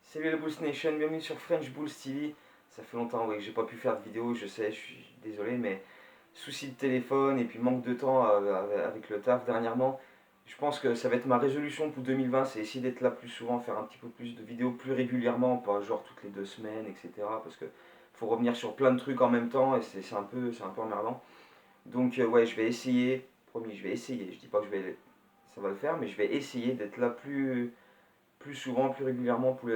Salut la Bulls Nation, bienvenue sur French Bulls TV. Ça fait longtemps que j'ai pas pu faire de vidéo, je sais, je suis désolé, mais soucis de téléphone et puis manque de temps avec le taf dernièrement. Je pense que ça va être ma résolution pour 2020, c'est essayer d'être là plus souvent, faire un petit peu plus de vidéos plus régulièrement, pas genre toutes les 2 semaines, etc. Parce que faut revenir sur plein de trucs en même temps et c'est un peu emmerdant. Donc ouais, je vais essayer, promis, je vais essayer. Je dis pas que ça va le faire, mais je vais essayer d'être là plus souvent, plus régulièrement pour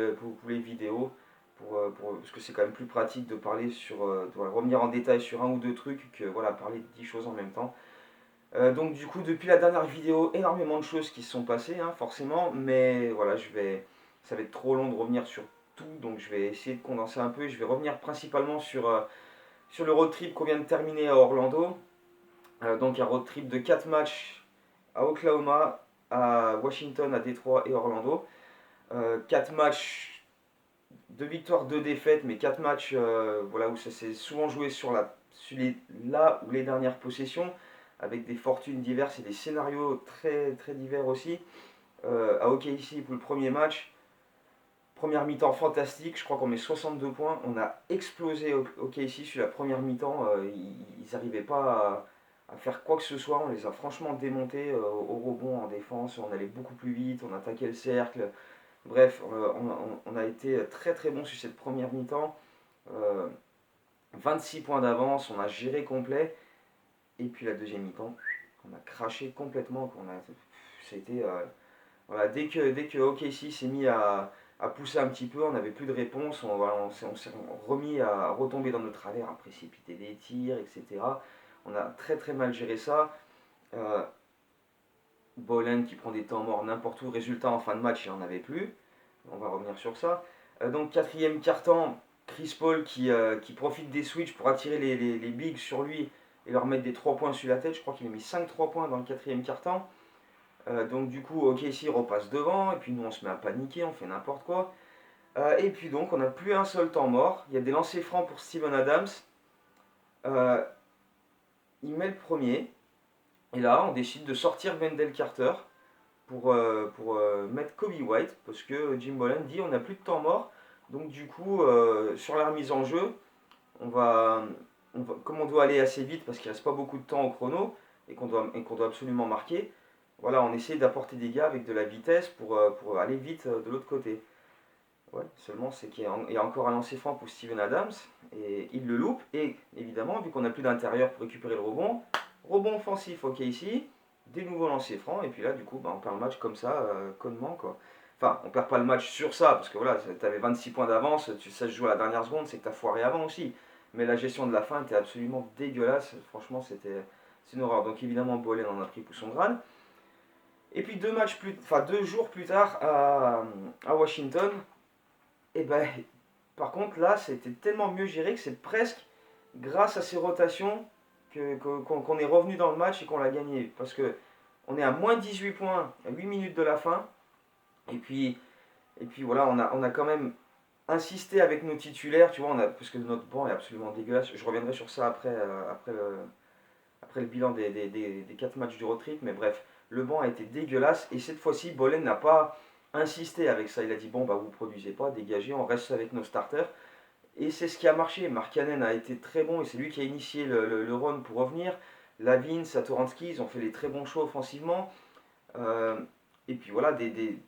les vidéos, parce que c'est quand même plus pratique de parler de revenir en détail sur un ou deux trucs que voilà, parler de 10 choses en même temps. Donc du coup, depuis la dernière vidéo, énormément de choses qui se sont passées, hein, forcément, mais voilà, ça va être trop long de revenir sur tout, donc je vais essayer de condenser un peu, et je vais revenir principalement sur le road trip qu'on vient de terminer à Orlando. Donc un road trip de 4 matchs à Oklahoma, à Washington, à Détroit et Orlando. 4 matchs, 2 victoires, 2 défaites, mais 4 matchs voilà, où ça s'est souvent joué là ou les dernières possessions, avec des fortunes diverses et des scénarios très, très divers aussi. À OKC pour le premier match, première mi-temps fantastique, je crois qu'on met 62 points, on a explosé OKC sur la première mi-temps, ils n'arrivaient pas à faire quoi que ce soit, on les a franchement démontés au rebond en défense, on allait beaucoup plus vite, on attaquait le cercle. Bref, on a été très très bon sur cette première mi-temps. Euh, 26 points d'avance, on a géré complet. Et puis la deuxième mi-temps, on a craché complètement. C'était, voilà, dès que OKC s'est mis à pousser un petit peu, on n'avait plus de réponse. On s'est remis à retomber dans nos travers, à précipiter des tirs, etc. On a très très mal géré ça. Euh, Bolen qui prend des temps morts n'importe où. Résultat, en fin de match, il n'y en avait plus. On va revenir sur ça. Donc quatrième quart-temps, Chris Paul qui profite des switches pour attirer les bigs sur lui et leur mettre des 3 points sur la tête. Je crois qu'il a mis 5-3 points dans le quatrième quart-temps. Donc du coup, OKC repasse devant, et puis nous on se met à paniquer, on fait n'importe quoi. Et puis donc on n'a plus un seul temps mort. Il y a des lancers francs pour Steven Adams. Euh, il met le premier. Et là, on décide de sortir Wendell Carter pour mettre Kobe White, parce que Jim Boylan dit on n'a plus de temps mort. Donc du coup, sur la remise en jeu, on va, comme on doit aller assez vite parce qu'il ne reste pas beaucoup de temps au chrono et qu'on doit absolument marquer, voilà, on essaie d'apporter des gars avec de la vitesse pour aller vite de l'autre côté. Ouais, seulement c'est qu'il y a encore un lancer franc pour Steven Adams et il le loupe. Et évidemment, vu qu'on n'a plus d'intérieur pour récupérer le rebond, rebond offensif, ok ici, des nouveaux lancers francs, et puis là, du coup, bah, on perd le match comme ça, connement, quoi. Enfin, on perd pas le match sur ça, parce que voilà, t'avais 26 points d'avance, ça se joue à la dernière seconde, c'est que t'as foiré avant aussi. Mais la gestion de la fin était absolument dégueulasse, franchement, c'est une horreur. Donc évidemment, Bolen en a pris pour son grade. Et puis 2 jours plus tard à Washington, et ben, par contre, là, c'était tellement mieux géré que c'est presque grâce à ces rotations qu'on est revenu dans le match et qu'on l'a gagné. Parce que on est à moins 18 points à 8 minutes de la fin. Et puis voilà, on a quand même insisté avec nos titulaires, tu vois, parce que notre banc est absolument dégueulasse. Je reviendrai sur ça après le bilan des 4 matchs du road trip. Mais bref, le banc a été dégueulasse. Et cette fois-ci, Bolen n'a pas insisté avec ça. Il a dit, bon, bah vous produisez pas, dégagez, on reste avec nos starters. Et c'est ce qui a marché. Markkanen a été très bon et c'est lui qui a initié le run pour revenir. Lavin, Satoransky, ils ont fait des très bons choix offensivement. Euh, et puis voilà, tu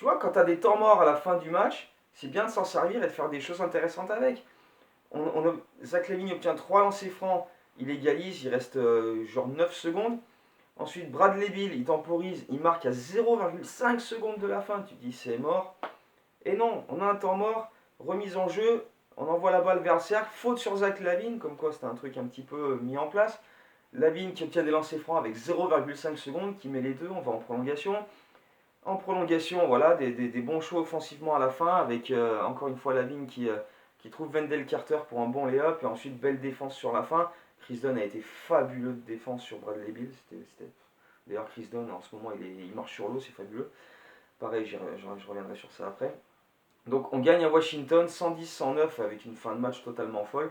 vois, quand tu as des temps morts à la fin du match, c'est bien de s'en servir et de faire des choses intéressantes avec. Zach Lavin obtient 3 lancers francs, il égalise, il reste genre 9 secondes. Ensuite, Bradley Beal, il temporise, il marque à 0,5 secondes de la fin. Tu te dis c'est mort. Et non, on a un temps mort, remise en jeu, on envoie la balle vers le cercle, faute sur Zach Lavine, comme quoi c'était un truc un petit peu mis en place. Lavine qui obtient des lancers francs avec 0,5 secondes, qui met les deux, on va en prolongation. En prolongation, voilà, des bons choix offensivement à la fin, avec encore une fois Lavine qui trouve Wendell Carter pour un bon lay-up, et ensuite belle défense sur la fin. Chris Dunn a été fabuleux de défense sur Bradley Beal. D'ailleurs, Chris Dunn en ce moment il marche sur l'eau, c'est fabuleux. Pareil, je reviendrai sur ça après. Donc on gagne à Washington 110-109 avec une fin de match totalement folle.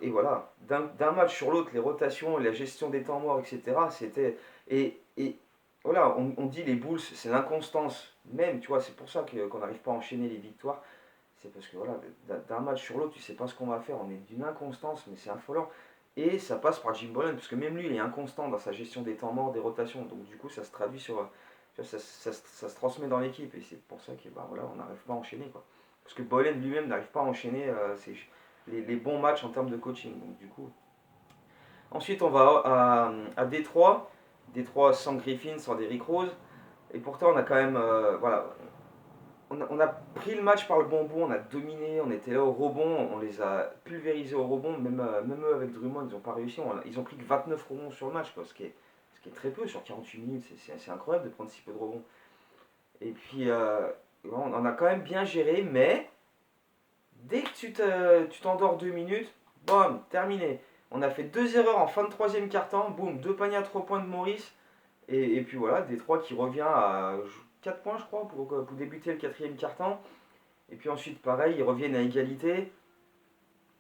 Et voilà, d'un match sur l'autre, les rotations, la gestion des temps morts, etc. Et voilà, on dit les Bulls, c'est l'inconstance même, tu vois, c'est pour ça qu'on n'arrive pas à enchaîner les victoires. C'est parce que voilà, d'un match sur l'autre, tu sais pas ce qu'on va faire. On est d'une inconstance, mais c'est affolant. Et ça passe par Jim Boylen, parce que même lui, il est inconstant dans sa gestion des temps morts, des rotations. Donc du coup, ça se traduit sur. Ça se transmet dans l'équipe. Et c'est pour ça que bah, voilà, on n'arrive pas à enchaîner. Quoi. Parce que Boylen lui-même n'arrive pas à enchaîner les bons matchs en termes de coaching. Donc du coup. Ensuite, on va à Détroit. Détroit sans Griffin, sans Derrick Rose. Et pourtant, on a quand même. Voilà, on a pris le match par le bon bout, on a dominé, on était là au rebond, on les a pulvérisés au rebond, même eux avec Drummond, ils n'ont pas réussi, ils ont pris que 29 rebonds sur le match, quoi, ce qui est très peu sur 48 minutes, c'est incroyable de prendre si peu de rebonds. Et puis, on a quand même bien géré, mais dès que tu t'endors 2 minutes, boum, terminé. On a fait 2 erreurs en fin de troisième quart-temps, boum, 2 paniers à 3 points de Maurice, et puis voilà, Détroit qui revient à 4 points, je crois, pour débuter le quatrième quart-temps. Et puis ensuite, pareil, ils reviennent à égalité.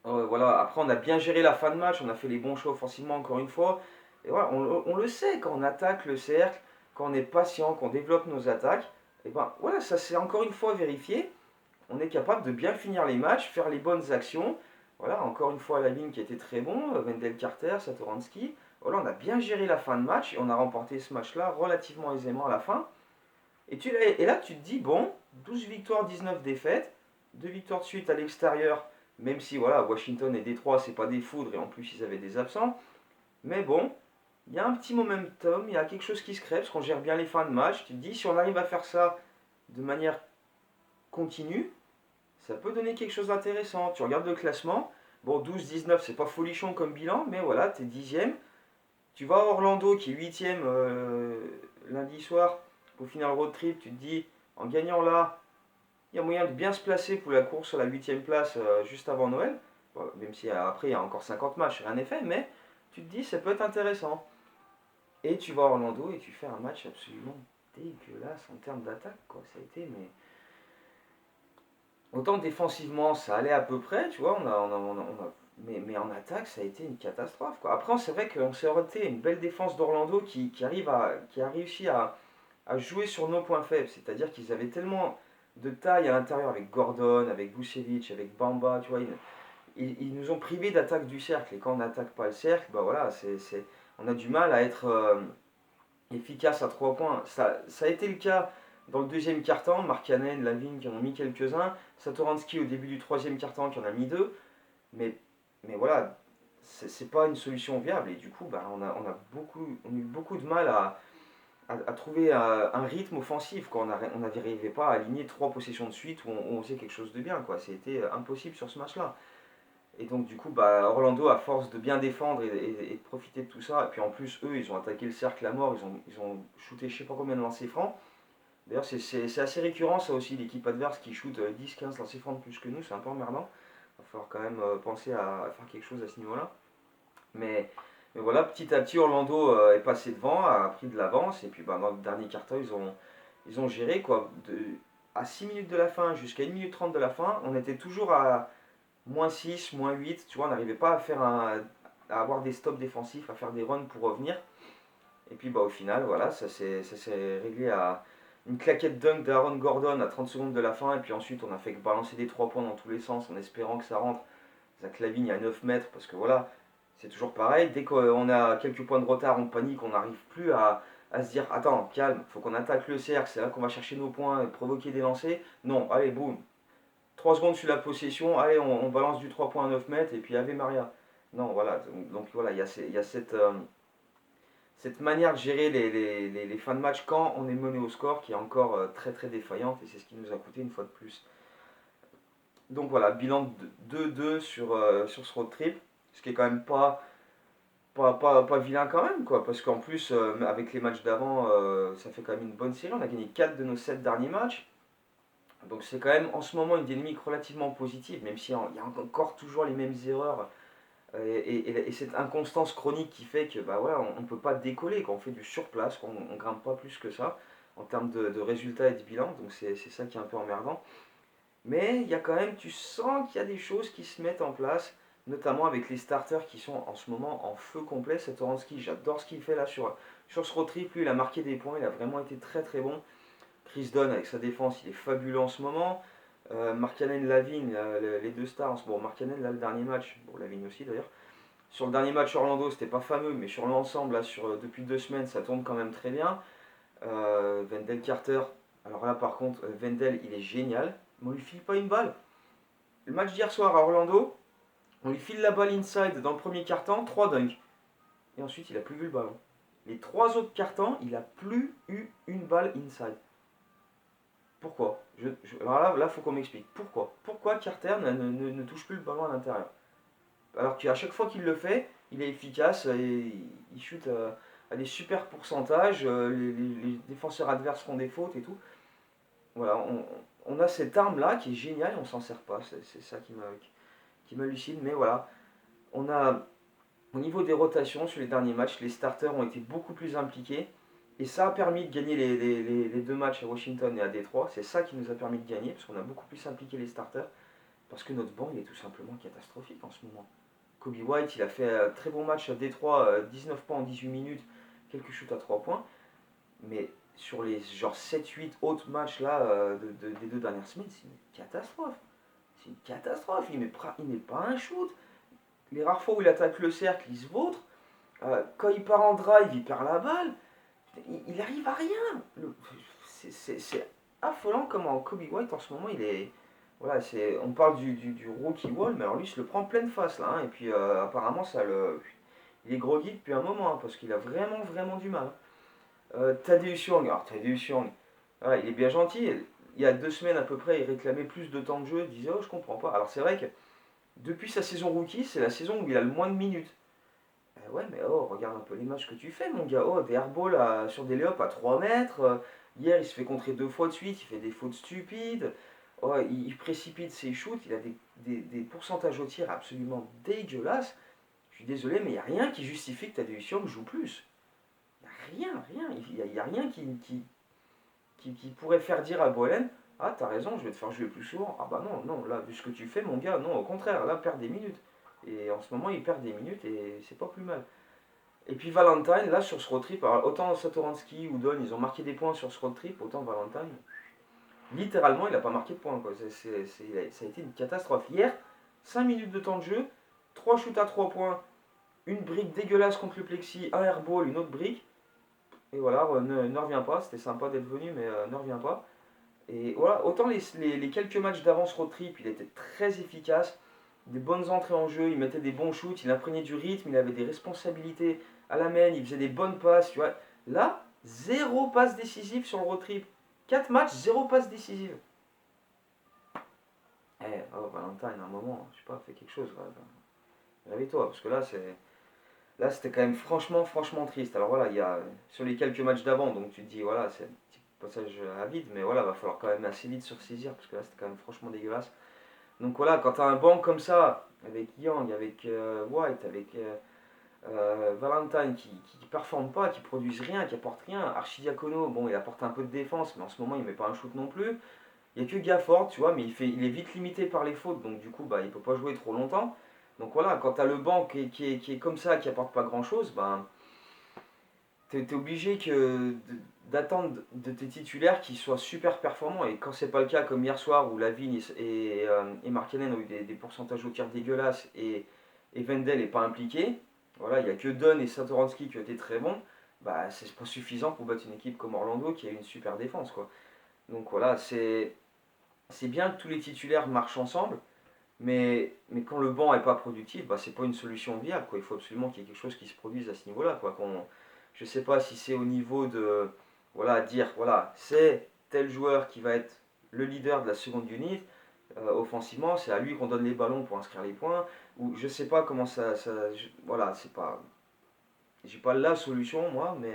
Voilà. Après, on a bien géré la fin de match, on a fait les bons choix offensivement encore une fois. Et voilà, on le sait, quand on attaque le cercle, quand on est patient, qu'on développe nos attaques, et ben voilà, ça c'est encore une fois vérifié. On est capable de bien finir les matchs, faire les bonnes actions. Voilà, encore une fois la ligne qui était très bon, Wendell Carter, Satoransky. Voilà, on a bien géré la fin de match et on a remporté ce match-là relativement aisément à la fin. Et là, tu te dis, bon, 12 victoires, 19 défaites, 2 victoires de suite à l'extérieur, même si voilà, Washington et Détroit, c'est pas des foudres et en plus ils avaient des absents. Mais bon, il y a un petit momentum, il y a quelque chose qui se crée parce qu'on gère bien les fins de match. Tu te dis, si on arrive à faire ça de manière continue, ça peut donner quelque chose d'intéressant. Tu regardes le classement, bon, 12-19, c'est pas folichon comme bilan, mais voilà, t'es 10e. Tu vas à Orlando qui est 8e lundi soir pour finir le road trip, tu te dis, en gagnant là, il y a moyen de bien se placer pour la course à la 8e place juste avant Noël. Bon, même si après il y a encore 50 matchs, rien n'est fait, mais tu te dis ça peut être intéressant. Et tu vas à Orlando et tu fais un match absolument dégueulasse en termes d'attaque, quoi. Ça a été, mais. Autant défensivement ça allait à peu près, tu vois, mais en attaque ça a été une catastrophe, quoi. Après, c'est vrai qu'on s'est heurté une belle défense d'Orlando qui a réussi à jouer sur nos points faibles. C'est-à-dire qu'ils avaient tellement de taille à l'intérieur avec Gordon, avec Vucevic, avec Bamba, tu vois. Ils nous ont privés d'attaque du cercle. Et quand on n'attaque pas le cercle, bah voilà, on a du mal à être efficace à 3 points. Ça a été le cas dans le deuxième quart-temps. Markkanen, Lavigne qui en ont mis quelques-uns. Satoransky au début du troisième quart-temps qui en a mis 2. Mais, mais voilà, c'est pas une solution viable. Et du coup, bah, on a eu beaucoup de mal à trouver un rythme offensif. Quoi. On n'arrivait pas à aligner 3 possessions de suite où on faisait quelque chose de bien. C'était impossible sur ce match-là. Et donc du coup, bah, Orlando, à force de bien défendre et de profiter de tout ça, et puis en plus, eux, ils ont attaqué le cercle à mort, ils ont shooté je sais pas combien de lancers francs. D'ailleurs, c'est assez récurrent ça aussi, l'équipe adverse qui shoot 10-15 lancers francs de plus que nous, c'est un peu emmerdant. Il va falloir quand même penser à faire quelque chose à ce niveau-là. Mais, mais voilà, petit à petit, Orlando est passé devant, a pris de l'avance, et puis bah, dans le dernier quart-temps, ils ont géré quoi. À 6 minutes de la fin jusqu'à 1 minute 30 de la fin, on était toujours à -6, -8, tu vois, on n'arrivait pas à avoir des stops défensifs, à faire des runs pour revenir. Et puis bah, au final, voilà, ça s'est réglé à une claquette dunk d'Aaron Gordon à 30 secondes de la fin, et puis ensuite on a fait balancer des 3 points dans tous les sens en espérant que ça rentre. Zach Lavine à 9 mètres, parce que voilà, c'est toujours pareil, dès qu'on a quelques points de retard, on panique, on n'arrive plus à se dire attends, calme, faut qu'on attaque le cercle, c'est là qu'on va chercher nos points et provoquer des lancers. Non, allez, boum, 3 secondes sur la possession, allez, on balance du 3 points à 9 mètres et puis Ave Maria. Non, voilà, donc voilà, il y a cette manière de gérer les fins de match quand on est mené au score qui est encore très très défaillante et c'est ce qui nous a coûté une fois de plus. Donc voilà, bilan de 2-2 sur ce road trip, ce qui est quand même pas vilain quand même, quoi, parce qu'en plus, avec les matchs d'avant, ça fait quand même une bonne série. On a gagné 4 de nos 7 derniers matchs. Donc c'est quand même en ce moment une dynamique relativement positive, même s'il y a encore toujours les mêmes erreurs et cette inconstance chronique qui fait que bah, voilà, on ne peut pas décoller, quand on fait du surplace, qu'on ne grimpe pas plus que ça en termes de résultats et de bilan. Donc c'est ça qui est un peu emmerdant. Mais il y a quand même, tu sens qu'il y a des choses qui se mettent en place, notamment avec les starters qui sont en ce moment en feu complet. Satoransky, j'adore ce qu'il fait là Sur ce road trip, lui, il a marqué des points, il a vraiment été très très bon. Chris Dunn avec sa défense, il est fabuleux en ce moment. Markkanen, Lavigne, les deux stars. Bon, Markkanen, là, le dernier match, bon, Lavigne aussi d'ailleurs. Sur le dernier match Orlando, c'était pas fameux, mais sur l'ensemble, là, depuis 2 semaines, ça tourne quand même très bien. Wendell Carter, alors là, par contre, Wendell, il est génial, mais on lui file pas une balle. Le match d'hier soir à Orlando, on lui file la balle inside dans le premier quart-temps, 3 dunks. Et ensuite, il a plus vu le ballon. Les 3 autres quart-temps, il a plus eu une balle inside. Pourquoi Alors là, faut qu'on m'explique. Pourquoi Carter ne touche plus le ballon à l'intérieur? Alors qu'à chaque fois qu'il le fait, il est efficace et il shoot à des super pourcentages. Les défenseurs adverses font des fautes et tout. Voilà, on a cette arme-là qui est géniale et on s'en sert pas. C'est ça qui m'hallucine. Mais voilà, on a, au niveau des rotations sur les derniers matchs, les starters ont été beaucoup plus impliqués. Et ça a permis de gagner les 2 matchs à Washington et à Détroit. C'est ça qui nous a permis de gagner, parce qu'on a beaucoup plus impliqué les starters. Parce que notre banc, il est tout simplement catastrophique en ce moment. Kobe White, il a fait un très bon match à Détroit, 19 points en 18 minutes, quelques shoots à 3 points. Mais sur les genre 7-8 autres matchs là, des 2 dernières semaines, c'est une catastrophe. C'est une catastrophe. Il met pas un shoot. Les rares fois où il attaque le cercle, il se vautre. Quand il part en drive, il perd la balle. Il arrive à rien. C'est affolant comment Kobe White en ce moment il est. Voilà, on parle du rookie wall, mais alors lui il se le prend pleine face là. Et puis apparemment il est groggy depuis un moment hein, parce qu'il a vraiment vraiment du mal. Tadeusz Young, alors Tadeusz Young, voilà, il est bien gentil. Il y a 2 semaines à peu près, il réclamait plus de temps de jeu. Il disait oh je comprends pas. Alors c'est vrai que depuis sa saison rookie, c'est la saison où il a le moins de minutes. Ouais, mais oh, regarde un peu les matchs que tu fais, mon gars. Oh, des airballs sur des layups à 3 mètres. Hier, il se fait contrer 2 fois de suite. Il fait des fautes stupides. Oh, il précipite ses shoots. Il a des pourcentages au tir absolument dégueulasses. Je suis désolé, mais il n'y a rien qui justifie que Tadeusz Young joue plus. Il n'y a rien, rien. Il n'y a rien qui pourrait faire dire à Boelen ah, t'as raison, je vais te faire jouer plus souvent. Ah, bah non, non, là, vu ce que tu fais, mon gars, non, au contraire, là, perd des minutes. Et en ce moment, il perd des minutes et c'est pas plus mal. Et puis Valentine, là sur ce road trip, alors autant Satoransky ou Don, ils ont marqué des points sur ce road trip, autant Valentine, littéralement, il n'a pas marqué de points. Quoi. Ça a été une catastrophe. Hier, 5 minutes de temps de jeu, 3 shoots à 3 points, une brique dégueulasse contre le plexi, un airball, une autre brique. Et voilà, ne reviens pas, c'était sympa d'être venu, mais ne reviens pas. Et voilà, autant les quelques matchs d'avance road trip, il était très efficace, des bonnes entrées en jeu, il mettait des bons shoots, il imprégnait du rythme, il avait des responsabilités à la main, il faisait des bonnes passes, tu vois. Là, 0 passe décisive sur le road trip. 4 matchs, 0 passe décisive. Oh Valentine, à un moment, je sais pas, fais quelque chose. Réveille-toi, parce que là c'était quand même franchement triste. Alors voilà, il y a sur les quelques matchs d'avant, donc tu te dis, voilà, c'est un petit passage à vide, mais voilà, va falloir quand même assez vite se ressaisir, parce que là c'était quand même franchement dégueulasse. Donc voilà, quand tu as un banc comme ça, avec Young, avec White, avec Valentine qui performe pas, qui produisent rien, qui apporte rien. Archidiacono, bon, il apporte un peu de défense, mais en ce moment il met pas un shoot non plus. Il n'y a que Gafford, tu vois, mais il est vite limité par les fautes, donc du coup, bah, il peut pas jouer trop longtemps. Donc voilà, quand tu as le banc qui est comme ça, qui apporte pas grand chose, ben, tu es obligé d'attendre de tes titulaires qui soient super performants. Et quand c'est pas le cas, comme hier soir où Lavigne et Markkanen ont eu des pourcentages au tir dégueulasses et Wendell n'est pas impliqué, voilà, il n'y a que Dunn et Satoransky qui ont été très bons, bah, c'est pas suffisant pour battre une équipe comme Orlando qui a une super défense. Quoi. Donc voilà, c'est bien que tous les titulaires marchent ensemble, mais quand le banc n'est pas productif, bah, c'est pas une solution viable. Quoi. Il faut absolument qu'il y ait quelque chose qui se produise à ce niveau-là. Quoi. Je ne sais pas si c'est au niveau de voilà, dire voilà, c'est tel joueur qui va être le leader de la seconde unit. Offensivement, c'est à lui qu'on donne les ballons pour inscrire les points. Ou je sais pas comment voilà, c'est pas. J'ai pas la solution moi, mais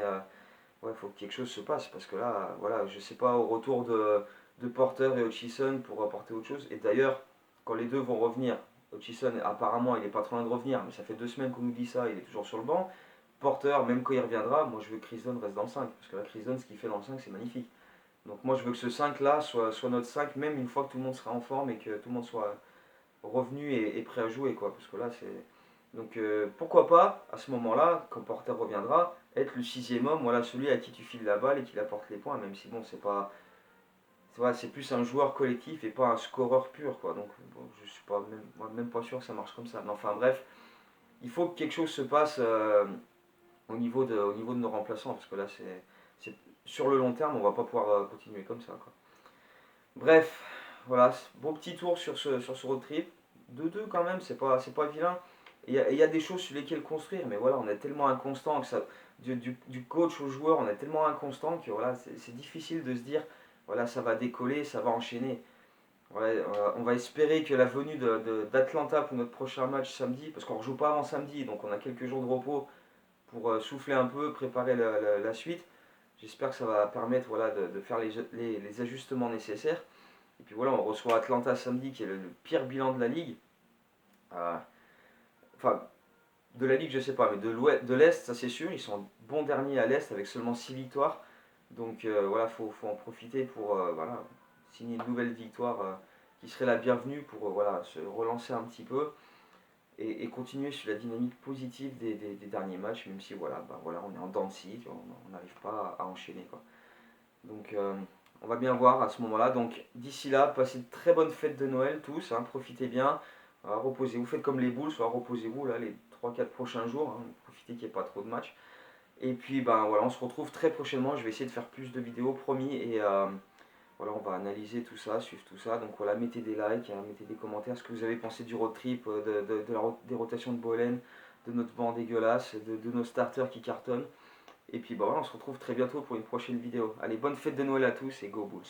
ouais, faut que quelque chose se passe parce que là, voilà, je sais pas au retour de Porter et Hutchison pour apporter autre chose. Et d'ailleurs, quand les deux vont revenir, Hutchison apparemment il est pas trop loin de revenir, mais ça fait 2 semaines qu'on nous dit ça, il est toujours sur le banc. Porter, même quand il reviendra, moi je veux que Chris Dunn reste dans le 5, parce que là Chris Dunn, ce qu'il fait dans le 5, c'est magnifique. Donc moi je veux que ce 5 là soit notre 5, même une fois que tout le monde sera en forme et que tout le monde soit revenu et prêt à jouer, quoi. Parce que là c'est. Donc pourquoi pas, à ce moment-là, quand Porter reviendra, être le sixième homme, voilà, celui à qui tu files la balle et qui apporte les points, même si bon, c'est pas, voilà, c'est plus un joueur collectif et pas un scoreur pur, quoi. Donc bon, je suis pas même, moi, même pas sûr que ça marche comme ça. Mais enfin bref, il faut que quelque chose se passe au niveau de nos remplaçants, parce que là, sur le long terme, on va pas pouvoir continuer comme ça, quoi. Bref, voilà, bon petit tour sur ce road trip. 2-2 quand même, c'est pas vilain. Il y a des choses sur lesquelles construire, mais voilà, on est tellement inconstant que ça, du coach au joueur, on est tellement inconstant que voilà, c'est difficile de se dire, voilà, ça va décoller, ça va enchaîner. Ouais, on va espérer que la venue d'Atlanta pour notre prochain match samedi, parce qu'on ne rejoue pas avant samedi, donc on a quelques jours de repos pour souffler un peu, préparer la suite. J'espère que ça va permettre voilà, de faire les ajustements nécessaires. Et puis voilà, on reçoit Atlanta samedi, qui est le pire bilan de la ligue. Euh, enfin, de la ligue, je sais pas, mais de l'Est, ça c'est sûr. Ils sont bons derniers à l'Est avec seulement 6 victoires. Donc voilà, faut en profiter pour voilà, signer une nouvelle victoire qui serait la bienvenue pour voilà, se relancer un petit peu et continuer sur la dynamique positive des derniers matchs, même si voilà, bah, voilà, on est en dents de scie, on n'arrive pas à enchaîner, quoi. Donc on va bien voir à ce moment-là. Donc d'ici là, passez de très bonnes fêtes de Noël tous, hein, profitez bien, reposez-vous, faites comme les boules, soit reposez-vous là les 3-4 prochains jours, hein, profitez qu'il n'y ait pas trop de matchs. Et puis ben voilà, on se retrouve très prochainement, je vais essayer de faire plus de vidéos, promis, et voilà, on va analyser tout ça, suivre tout ça. Donc voilà, mettez des likes, hein, mettez des commentaires, ce que vous avez pensé du road trip, des rotations de Bolen, de notre banc dégueulasse, de nos starters qui cartonnent. Et puis bah voilà, on se retrouve très bientôt pour une prochaine vidéo. Allez, bonne fête de Noël à tous et go Bulls!